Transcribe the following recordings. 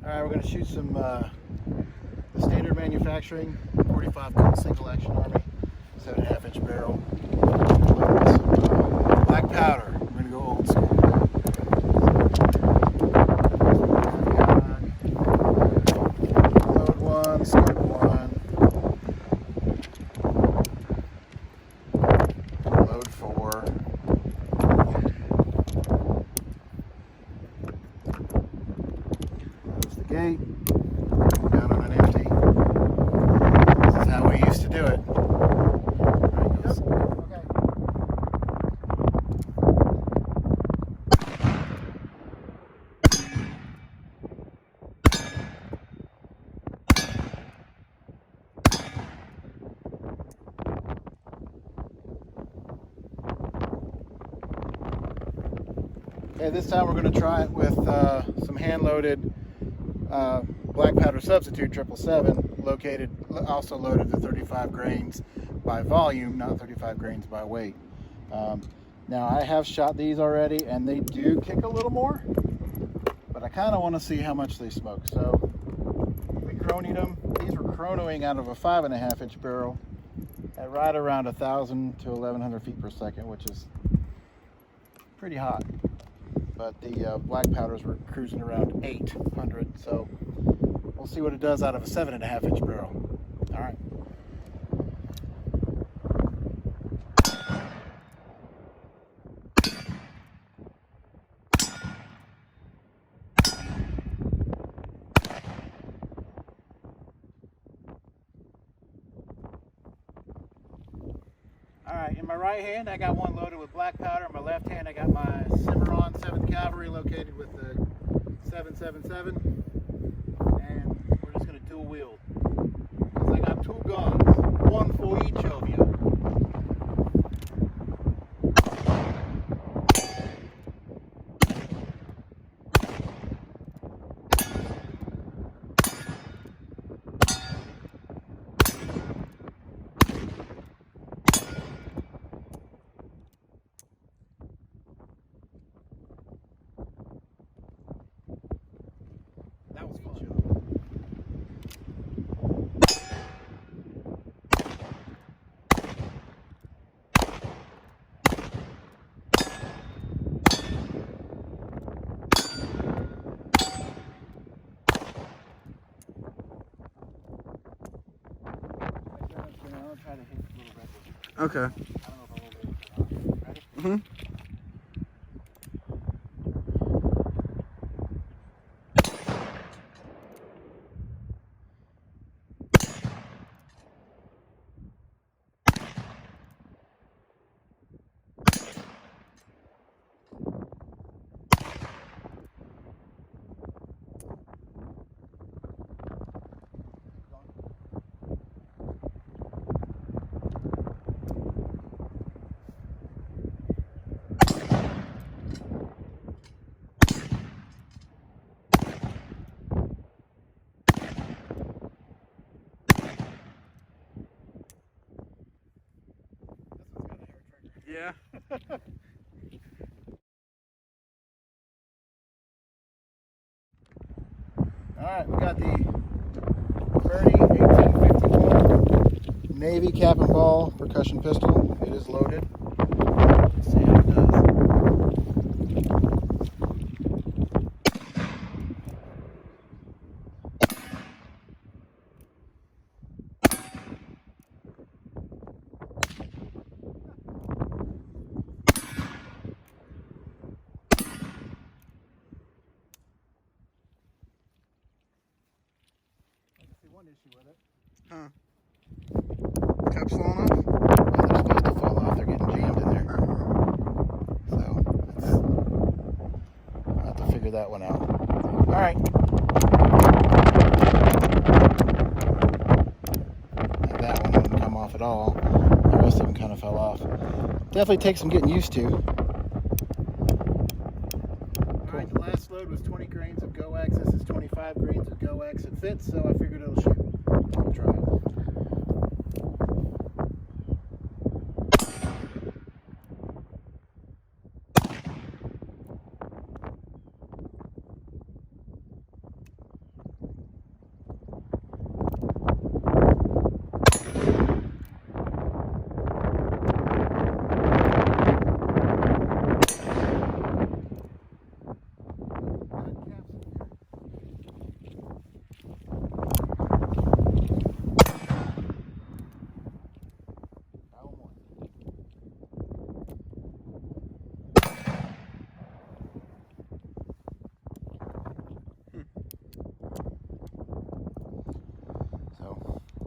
Alright, we're going to shoot some the Standard Manufacturing 45 Colt single action Army 7.5 inch barrel with some black powder. We're going to go old school. Load one, scope one, load four. Close the gate. Down on an empty. This is how we used to do it. There he goes. Okay. Okay, this time we're going to try it with some hand-loaded black powder substitute 777, also loaded to 35 grains by volume, not 35 grains by weight. Now I have shot these already and they do kick a little more, but I kind of want to see how much they smoke. So we cronied them. These were chronoing out of a 5.5 inch barrel at right around 1,000 to 1,100 feet per second, which is pretty hot. But the black powders were cruising around 800, so we'll see what it does out of a 7.5 inch barrel. All right. All right, in my right hand, I got one loaded with black powder. In my left hand, I got my Cimarron 7th Calvary located with the 777. And we're just going to dual wield. Because I got two guns, one for each of you. That was fun. I'll try to hit the little red one. Okay. I don't know if I'll hold it or not. Ready? Mm-hmm. Yeah. Alright, we got the Uberti 1851 Navy cap and ball percussion pistol. It is loaded. Let's see how it does. One issue with it. Huh. Cups falling off? Yeah, they're supposed to fall off. They're getting jammed in there. So, I'll have to figure that one out. Alright. And that one wouldn't come off at all. The rest of them kind of fell off. Definitely takes some getting used to. Alright, the last load was 20 grains of Goex. This is 25 grains of Goex. It fits, so I figured it'll shoot. We'll try it.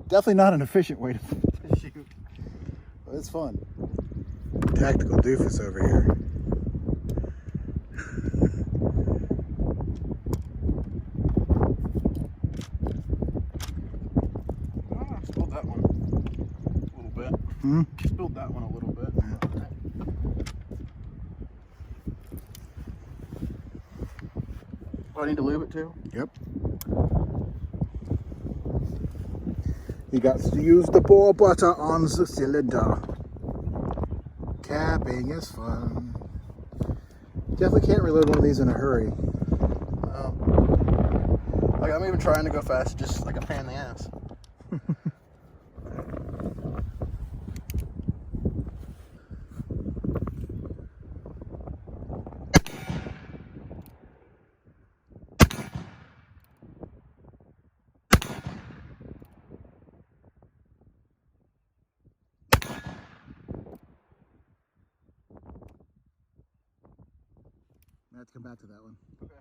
Definitely not an efficient way to shoot, but it's fun. Tactical doofus over here. Spilled that one a little bit. Spilled that one a little bit. Oh, I need to lube it too? Yep. You got to use the bore butter on the cylinder. Capping is fun. Definitely can't reload one of these in a hurry. Like, I'm even trying to go fast, just like a pain in the ass. I have to come back to that one. Okay.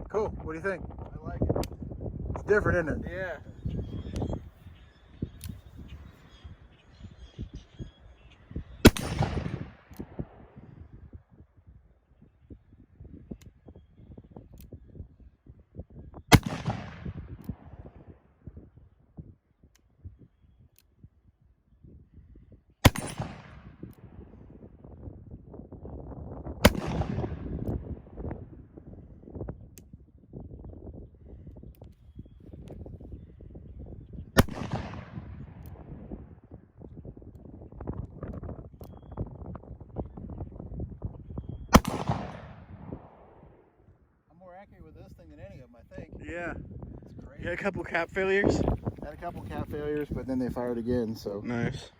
Cool. What do you think? I like it. It's different, isn't it? Yeah. Accurate with this thing than any of them, I think. Yeah. It's great. You had a couple cap failures? Had a couple cap failures, but then they fired again, so. Nice.